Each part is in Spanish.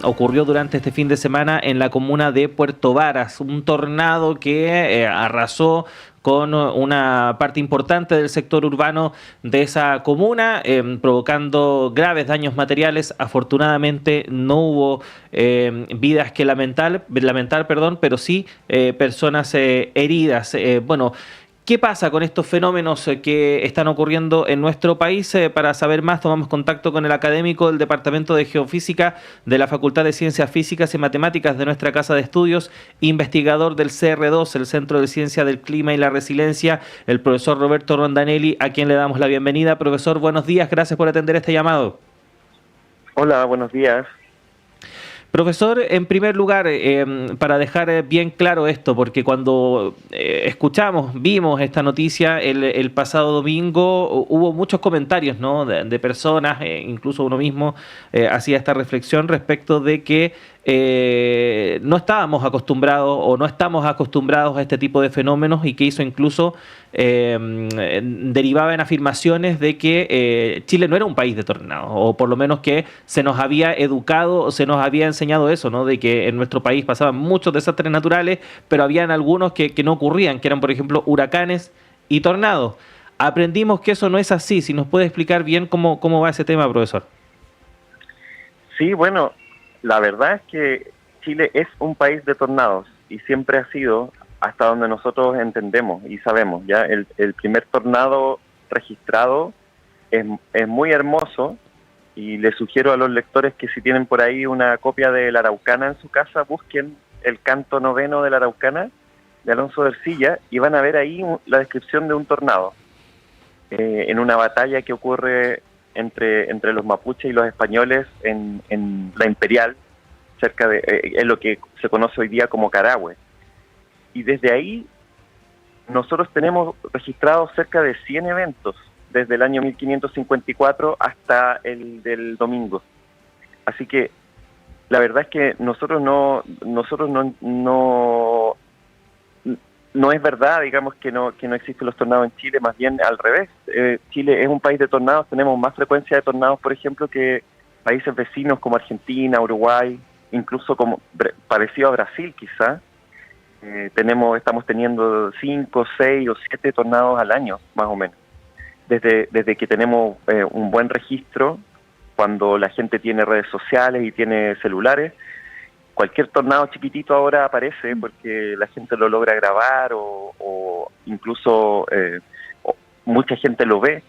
ocurrió durante este fin de semana en la comuna de Puerto Varas, un tornado que arrasó con una parte importante del sector urbano de esa comuna, provocando graves daños materiales. Afortunadamente no hubo vidas que lamentar, perdón, pero sí personas heridas. Bueno, ¿qué pasa con estos fenómenos que están ocurriendo en nuestro país? Para saber más, tomamos contacto con el académico del Departamento de Geofísica de la Facultad de Ciencias Físicas y Matemáticas de nuestra Casa de Estudios, investigador del CR2, el Centro de Ciencia del Clima y la Resiliencia, el profesor Roberto Rondanelli, a quien le damos la bienvenida. Profesor, buenos días, gracias por atender este llamado. Hola, buenos días. Profesor, en primer lugar, para dejar bien claro esto, porque cuando vimos esta noticia el pasado domingo, hubo muchos comentarios, ¿no?, de personas, incluso uno mismo hacía esta reflexión respecto de que no estábamos acostumbrados o no estamos acostumbrados a este tipo de fenómenos, y que eso incluso derivaba en afirmaciones de que Chile no era un país de tornados, o por lo menos que se nos había educado o se nos había enseñado eso, ¿no?, de que en nuestro país pasaban muchos desastres naturales, pero habían algunos que no ocurrían, que eran, por ejemplo, huracanes y tornados. Aprendimos que eso no es así. Si nos puede explicar bien cómo va ese tema, profesor. Sí, bueno, la verdad es que Chile es un país de tornados y siempre ha sido, hasta donde nosotros entendemos y sabemos. Ya el primer tornado registrado es muy hermoso, y les sugiero a los lectores que si tienen por ahí una copia de La Araucana en su casa, busquen el canto noveno de La Araucana de Alonso de Ercilla y van a ver ahí la descripción de un tornado en una batalla que ocurre entre los mapuches y los españoles en la Imperial, cerca de es lo que se conoce hoy día como Carahue. Y desde ahí nosotros tenemos registrados cerca de 100 eventos desde el año 1554 hasta el del domingo. Así que la verdad es que nosotros no es verdad, digamos, que no existen los tornados en Chile, más bien al revés. Chile es un país de tornados, tenemos más frecuencia de tornados, por ejemplo, que países vecinos como Argentina, Uruguay, incluso como parecido a Brasil quizá. Estamos teniendo 5, 6 o 7 tornados al año, más o menos. Desde que tenemos un buen registro, cuando la gente tiene redes sociales y tiene celulares, cualquier tornado chiquitito ahora aparece porque la gente lo logra grabar o incluso mucha gente lo ve.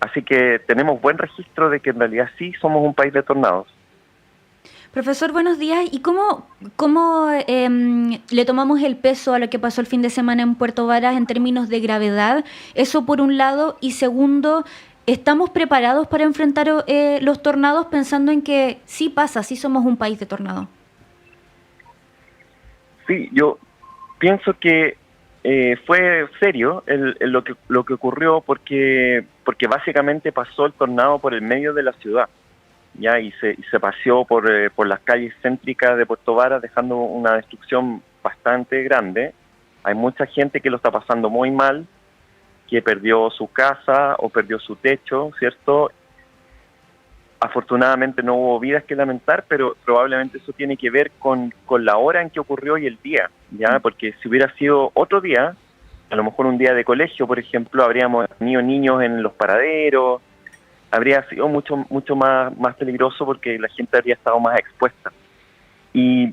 Así que tenemos buen registro de que en realidad sí somos un país de tornados. Profesor, buenos días. ¿Y cómo le tomamos el peso a lo que pasó el fin de semana en Puerto Varas en términos de gravedad? Eso por un lado. Y segundo, ¿estamos preparados para enfrentar los tornados pensando en que sí pasa, sí somos un país de tornados? Sí, yo pienso que fue serio lo que ocurrió porque básicamente pasó el tornado por el medio de la ciudad. Ya y se paseó por las calles céntricas de Puerto Varas, dejando una destrucción bastante grande. Hay mucha gente que lo está pasando muy mal, que perdió su casa o perdió su techo, ¿cierto? Afortunadamente no hubo vidas que lamentar, pero probablemente eso tiene que ver con la hora en que ocurrió y el día, ¿ya? Porque si hubiera sido otro día, a lo mejor un día de colegio, por ejemplo, habríamos tenido niños en los paraderos, habría sido mucho más peligroso porque la gente habría estado más expuesta. Y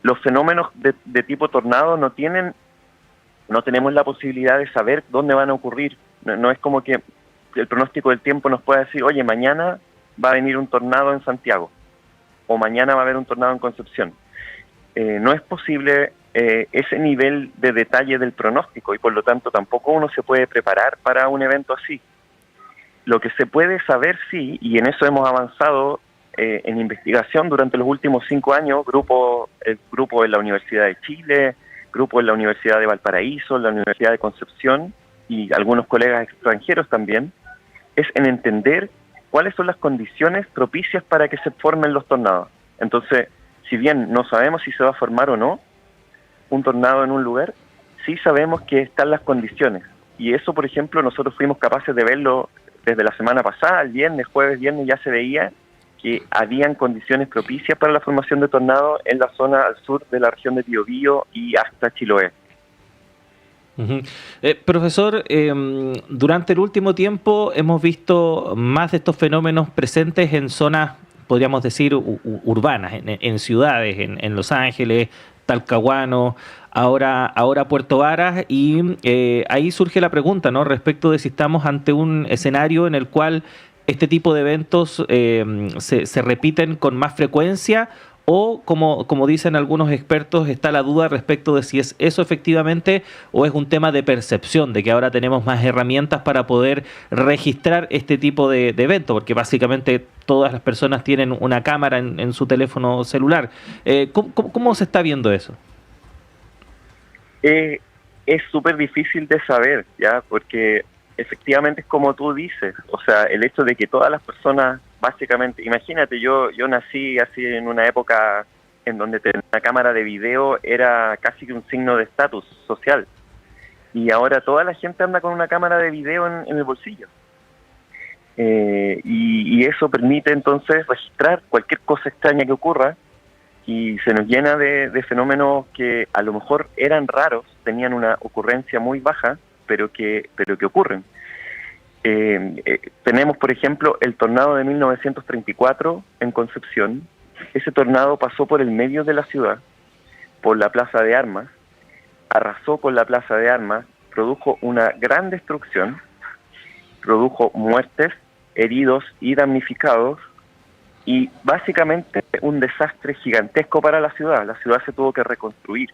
los fenómenos de tipo tornado no tenemos la posibilidad de saber dónde van a ocurrir. No es como que el pronóstico del tiempo nos pueda decir, oye, mañana va a venir un tornado en Santiago, o mañana va a haber un tornado en Concepción. No es posible ese nivel de detalle del pronóstico, y por lo tanto tampoco uno se puede preparar para un evento así. Lo que se puede saber, sí, y en eso hemos avanzado en investigación durante los últimos 5 años, el grupo en la Universidad de Chile, grupo en la Universidad de Valparaíso, la Universidad de Concepción, y algunos colegas extranjeros también, es en entender cuáles son las condiciones propicias para que se formen los tornados. Entonces, si bien no sabemos si se va a formar o no un tornado en un lugar, sí sabemos que están las condiciones. Y eso, por ejemplo, nosotros fuimos capaces de verlo desde la semana pasada, el viernes, jueves, viernes, ya se veía que habían condiciones propicias para la formación de tornados en la zona al sur de la región de Biobío y hasta Chiloé. Uh-huh. Profesor, durante el último tiempo hemos visto más de estos fenómenos presentes en zonas, podríamos decir, urbanas, en ciudades, en Los Ángeles, Talcahuano, ahora Puerto Varas, y ahí surge la pregunta, ¿no?, respecto de si estamos ante un escenario en el cual este tipo de eventos se repiten con más frecuencia, o como dicen algunos expertos, está la duda respecto de si es eso efectivamente o es un tema de percepción, de que ahora tenemos más herramientas para poder registrar este tipo de eventos, porque básicamente todas las personas tienen una cámara en su teléfono celular. ¿Cómo se está viendo eso? Es súper difícil de saber, ya, porque efectivamente es como tú dices, o sea, el hecho de que todas las personas, básicamente, imagínate, yo nací así en una época en donde tener una cámara de video era casi que un signo de estatus social, y ahora toda la gente anda con una cámara de video en el bolsillo, y eso permite entonces registrar cualquier cosa extraña que ocurra, y se nos llena de fenómenos que a lo mejor eran raros, tenían una ocurrencia muy baja, pero que ocurren. Tenemos, por ejemplo, el tornado de 1934 en Concepción. Ese tornado pasó por el medio de la ciudad, por la Plaza de Armas, arrasó con la Plaza de Armas, produjo una gran destrucción, produjo muertes, heridos y damnificados, y básicamente un desastre gigantesco para la ciudad. La ciudad se tuvo que reconstruir,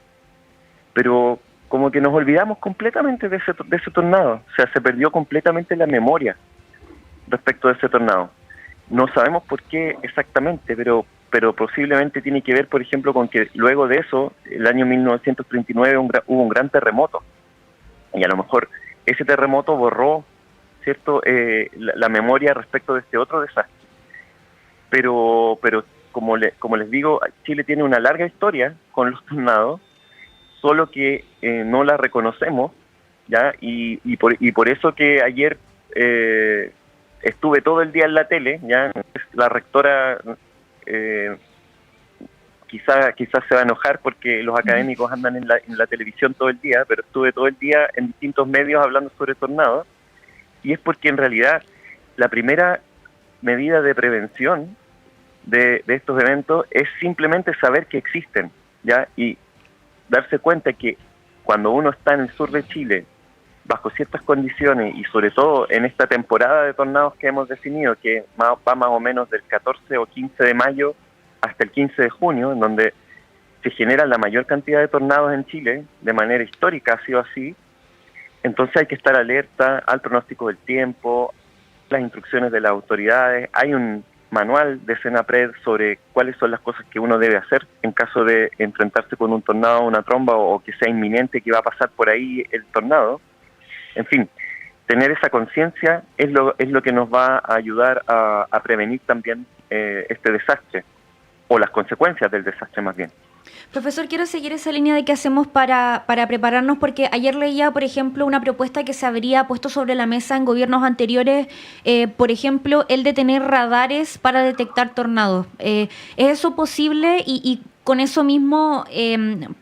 pero como que nos olvidamos completamente de ese tornado. O sea, se perdió completamente la memoria respecto de ese tornado. No sabemos por qué exactamente, pero posiblemente tiene que ver, por ejemplo, con que luego de eso, el año 1939, hubo un gran terremoto. Y a lo mejor ese terremoto borró, ¿cierto?, la memoria respecto de este otro desastre. Pero como les digo, Chile tiene una larga historia con los tornados, solo que no la reconocemos, ¿ya? Y por eso que ayer estuve todo el día en la tele, ¿ya? La rectora quizás se va a enojar porque los académicos andan en la televisión todo el día, pero estuve todo el día en distintos medios hablando sobre tornados, y es porque en realidad la primera medida de prevención de estos eventos es simplemente saber que existen, ¿ya? Y darse cuenta que cuando uno está en el sur de Chile, bajo ciertas condiciones, y sobre todo en esta temporada de tornados que hemos definido, que va más o menos del 14 o 15 de mayo hasta el 15 de junio, en donde se genera la mayor cantidad de tornados en Chile, de manera histórica ha sido así, entonces hay que estar alerta al pronóstico del tiempo, las instrucciones de las autoridades. Hay un manual de Senapred sobre cuáles son las cosas que uno debe hacer en caso de enfrentarse con un tornado o una tromba, o que sea inminente que va a pasar por ahí el tornado. En fin, tener esa conciencia es lo que nos va a ayudar a prevenir también este desastre, o las consecuencias del desastre más bien. Profesor, quiero seguir esa línea de qué hacemos para prepararnos, porque ayer leía, por ejemplo, una propuesta que se habría puesto sobre la mesa en gobiernos anteriores, por ejemplo, el de tener radares para detectar tornados. ¿Es eso posible? Y con eso mismo,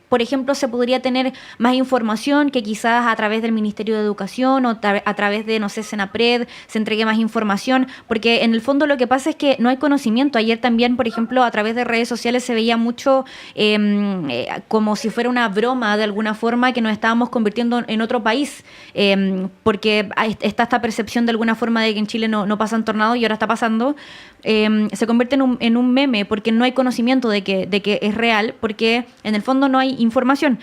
por ejemplo, se podría tener más información, que quizás a través del Ministerio de Educación o a través de, no sé, Senapred, se entregue más información, porque en el fondo lo que pasa es que no hay conocimiento. Ayer también, por ejemplo, a través de redes sociales se veía mucho como si fuera una broma de alguna forma, que nos estábamos convirtiendo en otro país, porque está esta percepción de alguna forma de que en Chile no pasan tornados, y ahora está pasando. Se convierte en un meme, porque no hay conocimiento de que es real, porque en el fondo no hay información,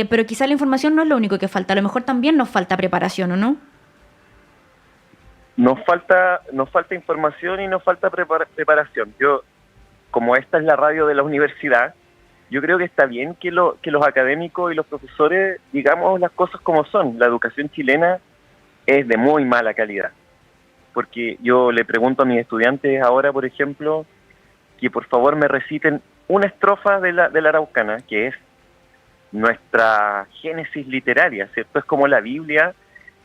pero quizá la información no es lo único que falta. A lo mejor también nos falta preparación, ¿o no? Nos falta información y nos falta preparación. Como esta es la radio de la universidad, yo creo que está bien que los académicos y los profesores digamos las cosas como son. La educación chilena es de muy mala calidad, porque yo le pregunto a mis estudiantes ahora, por ejemplo, que por favor me reciten una estrofa de la Araucana, que es nuestra génesis literaria, ¿cierto? Es como la Biblia.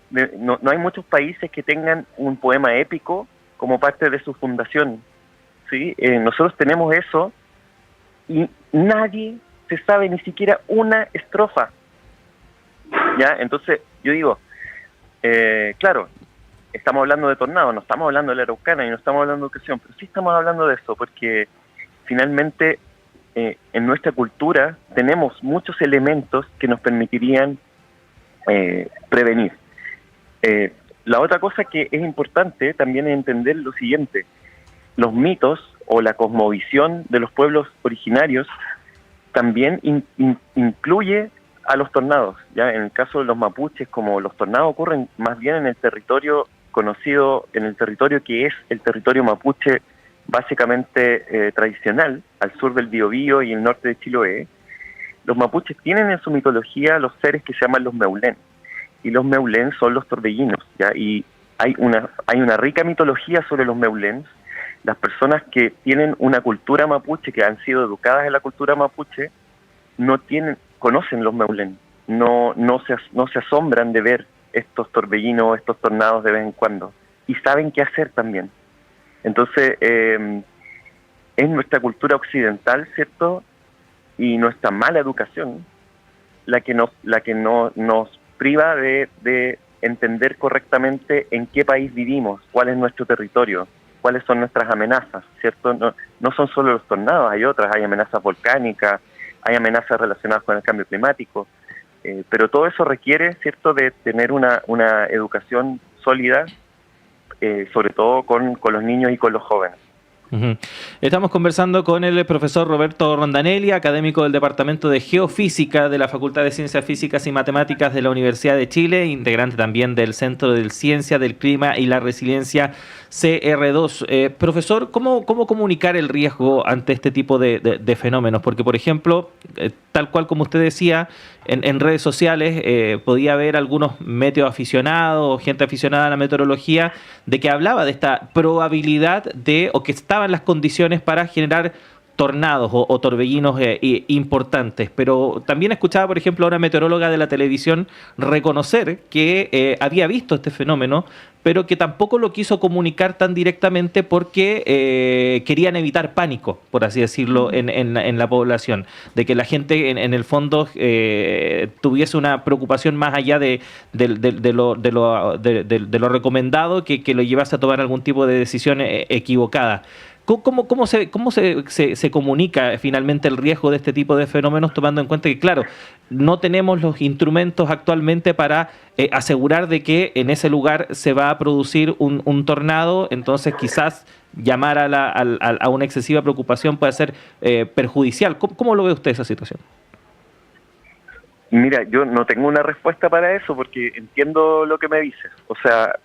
No hay muchos países que tengan un poema épico como parte de su fundación, ¿sí? Nosotros tenemos eso y nadie se sabe ni siquiera una estrofa, ¿ya? Entonces, yo digo, claro, estamos hablando de tornado, no estamos hablando de la Araucana y no estamos hablando de educación, pero sí estamos hablando de eso, porque finalmente en nuestra cultura tenemos muchos elementos que nos permitirían prevenir. La otra cosa que es importante también es entender lo siguiente: los mitos o la cosmovisión de los pueblos originarios también incluye a los tornados. Ya en el caso de los mapuches, como los tornados ocurren más bien en el territorio conocido, en el territorio que es el territorio mapuche básicamente tradicional, al sur del Biobío y el norte de Chiloé, los mapuches tienen en su mitología los seres que se llaman los meulén, y los meulén son los torbellinos, ¿ya? Y hay una rica mitología sobre los meulén. Las personas que tienen una cultura mapuche, que han sido educadas en la cultura mapuche, conocen los meulén, no se asombran de ver estos torbellinos, estos tornados de vez en cuando, y saben qué hacer también. Entonces, es nuestra cultura occidental, ¿cierto?, y nuestra mala educación la que nos priva de entender correctamente en qué país vivimos, cuál es nuestro territorio, cuáles son nuestras amenazas, ¿cierto? No son solo los tornados, hay otras, hay amenazas volcánicas, hay amenazas relacionadas con el cambio climático, pero todo eso requiere, ¿cierto?, de tener una educación sólida, sobre todo con los niños y con los jóvenes. Uh-huh. Estamos conversando con el profesor Roberto Rondanelli, académico del Departamento de Geofísica de la Facultad de Ciencias Físicas y Matemáticas de la Universidad de Chile, integrante también del Centro de Ciencia del Clima y la Resiliencia CR2. Profesor, ¿cómo comunicar el riesgo ante este tipo de fenómenos? Porque, por ejemplo, tal cual como usted decía, en redes sociales podía haber algunos meteoaficionados, gente aficionada a la meteorología, de que hablaba de esta probabilidad o que estaban las condiciones para generar tornados o torbellinos importantes, pero también escuchaba, por ejemplo, a una meteoróloga de la televisión reconocer que había visto este fenómeno, pero que tampoco lo quiso comunicar tan directamente porque querían evitar pánico, por así decirlo, en la población, de que la gente en el fondo tuviese una preocupación más allá de lo recomendado, que lo llevase a tomar algún tipo de decisión equivocada. ¿Cómo se comunica finalmente el riesgo de este tipo de fenómenos, tomando en cuenta que, claro, no tenemos los instrumentos actualmente para asegurar de que en ese lugar se va a producir un tornado? Entonces quizás llamar a una excesiva preocupación puede ser perjudicial. ¿Cómo lo ve usted esa situación? Mira, yo no tengo una respuesta para eso porque entiendo lo que me dices. O sea,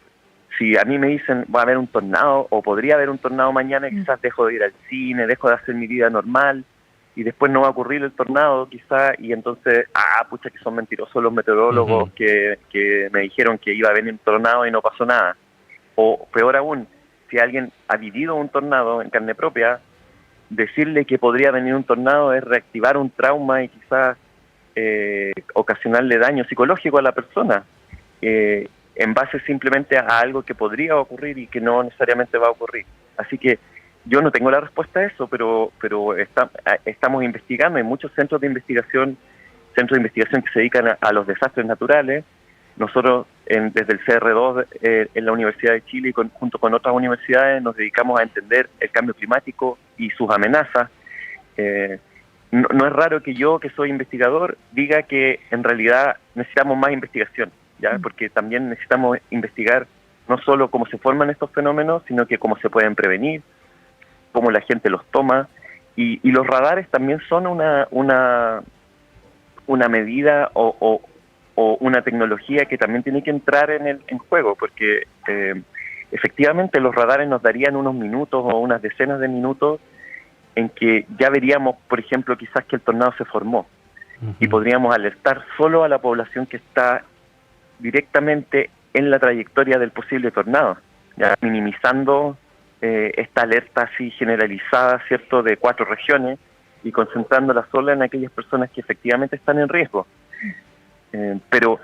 si a mí me dicen va a haber un tornado o podría haber un tornado mañana, quizás dejo de ir al cine, dejo de hacer mi vida normal y después no va a ocurrir el tornado quizás, y entonces, pucha, que son mentirosos los meteorólogos que me dijeron que iba a venir un tornado y no pasó nada. O peor aún, si alguien ha vivido un tornado en carne propia, decirle que podría venir un tornado es reactivar un trauma y quizás ocasionarle daño psicológico a la persona. En base simplemente a algo que podría ocurrir y que no necesariamente va a ocurrir. Así que yo no tengo la respuesta a eso, pero estamos investigando. Hay muchos centros de investigación que se dedican a los desastres naturales. Nosotros desde el CR2 en la Universidad de Chile y junto con otras universidades nos dedicamos a entender el cambio climático y sus amenazas. No es raro que yo, que soy investigador, diga que en realidad necesitamos más investigación, ¿ya? Porque también necesitamos investigar no solo cómo se forman estos fenómenos, sino que cómo se pueden prevenir, cómo la gente los toma, y los radares también son una medida o una tecnología que también tiene que entrar en juego, porque efectivamente los radares nos darían unos minutos o unas decenas de minutos en que ya veríamos, por ejemplo, quizás que el tornado se formó, y podríamos alertar solo a la población que está directamente en la trayectoria del posible tornado, ya minimizando esta alerta así generalizada, ¿cierto?, de 4 regiones y concentrándola solo en aquellas personas que efectivamente están en riesgo. Pero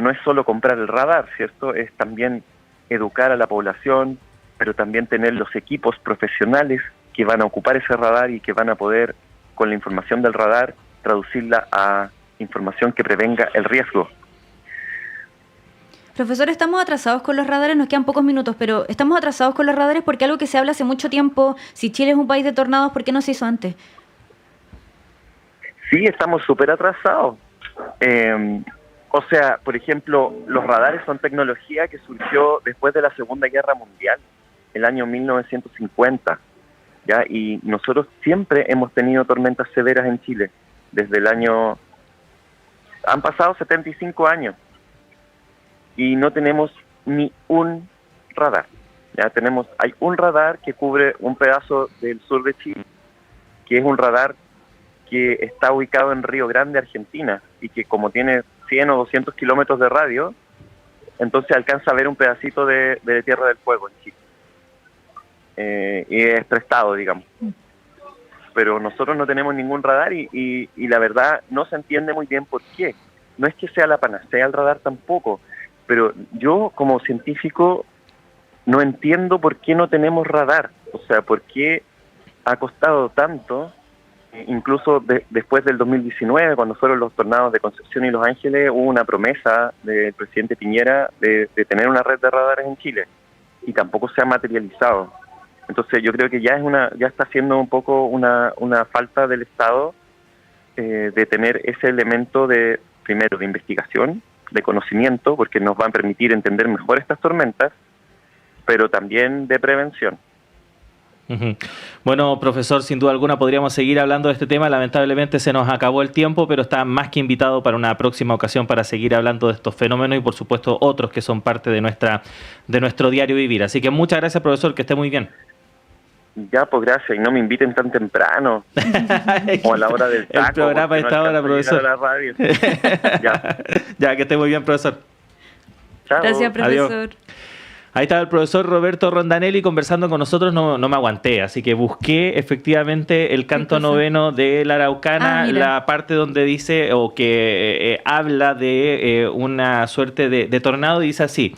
no es solo comprar el radar, ¿cierto? Es también educar a la población, pero también tener los equipos profesionales que van a ocupar ese radar y que van a poder, con la información del radar, traducirla a información que prevenga el riesgo. Profesor, estamos atrasados con los radares, nos quedan pocos minutos, pero estamos atrasados con los radares porque algo que se habla hace mucho tiempo, si Chile es un país de tornados, ¿por qué no se hizo antes? Sí, estamos súper atrasados. O sea, por ejemplo, los radares son tecnología que surgió después de la Segunda Guerra Mundial, el año 1950, ¿ya? Y nosotros siempre hemos tenido tormentas severas en Chile, desde el año... Han pasado 75 años. Y no tenemos ni un radar. Ya hay un radar que cubre un pedazo del sur de Chile, que es un radar que está ubicado en Río Grande, Argentina, y que como tiene 100 o 200 kilómetros de radio, entonces alcanza a ver un pedacito de Tierra del Fuego en Chile. Y es prestado, digamos. Pero nosotros no tenemos ningún radar y la verdad no se entiende muy bien por qué. No es que sea la panacea el radar tampoco, pero yo como científico no entiendo por qué no tenemos radar, o sea, por qué ha costado tanto, incluso después del 2019, cuando fueron los tornados de Concepción y Los Ángeles, hubo una promesa del presidente Piñera de tener una red de radares en Chile, y tampoco se ha materializado. Entonces yo creo que ya está siendo un poco una falta del Estado de tener ese elemento primero de investigación, de conocimiento, porque nos va a permitir entender mejor estas tormentas, pero también de prevención. Bueno, profesor, sin duda alguna podríamos seguir hablando de este tema. Lamentablemente se nos acabó el tiempo, pero está más que invitado para una próxima ocasión para seguir hablando de estos fenómenos y, por supuesto, otros que son parte de nuestro diario vivir. Así que muchas gracias, profesor, que esté muy bien. Ya, pues gracias, y no me inviten tan temprano, o a la hora del taco. El programa a esta hora, profesor. La radio. Ya, que esté muy bien, profesor. Chao. Gracias, profesor. Adiós. Ahí estaba el profesor Roberto Rondanelli conversando con nosotros, no me aguanté, así que busqué efectivamente el canto noveno de la Araucana, la parte donde dice, o que habla de una suerte de tornado, y dice así: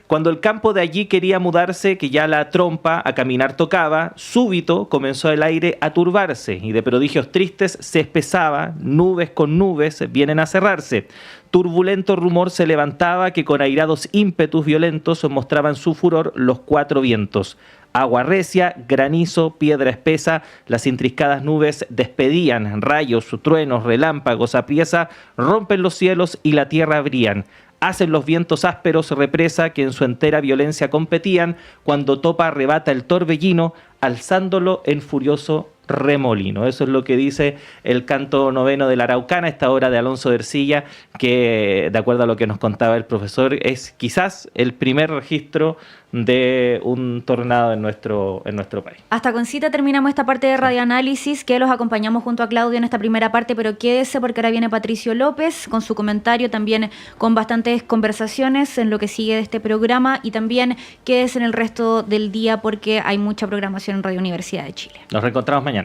cuando el campo de allí quería mudarse, que ya la trompa a caminar tocaba, súbito comenzó el aire a turbarse, y de prodigios tristes se espesaba, nubes con nubes vienen a cerrarse. Turbulento rumor se levantaba que con airados ímpetus violentos mostraban su furor los cuatro vientos. Agua recia, granizo, piedra espesa, las intriscadas nubes despedían, rayos, truenos, relámpagos, apriesa, rompen los cielos y la tierra abrían. Hacen los vientos ásperos represa que en su entera violencia competían, cuando topa arrebata el torbellino, alzándolo en furioso remolino. Eso es lo que dice el canto noveno de la Araucana, esta obra de Alonso de Ercilla, que, de acuerdo a lo que nos contaba el profesor, es quizás el primer registro de un tornado en nuestro país. Hasta con cita terminamos esta parte de radioanálisis, que los acompañamos junto a Claudio en esta primera parte, pero quédese porque ahora viene Patricio López con su comentario, también con bastantes conversaciones en lo que sigue de este programa, y también quédese en el resto del día porque hay mucha programación en Radio Universidad de Chile. Nos reencontramos mañana.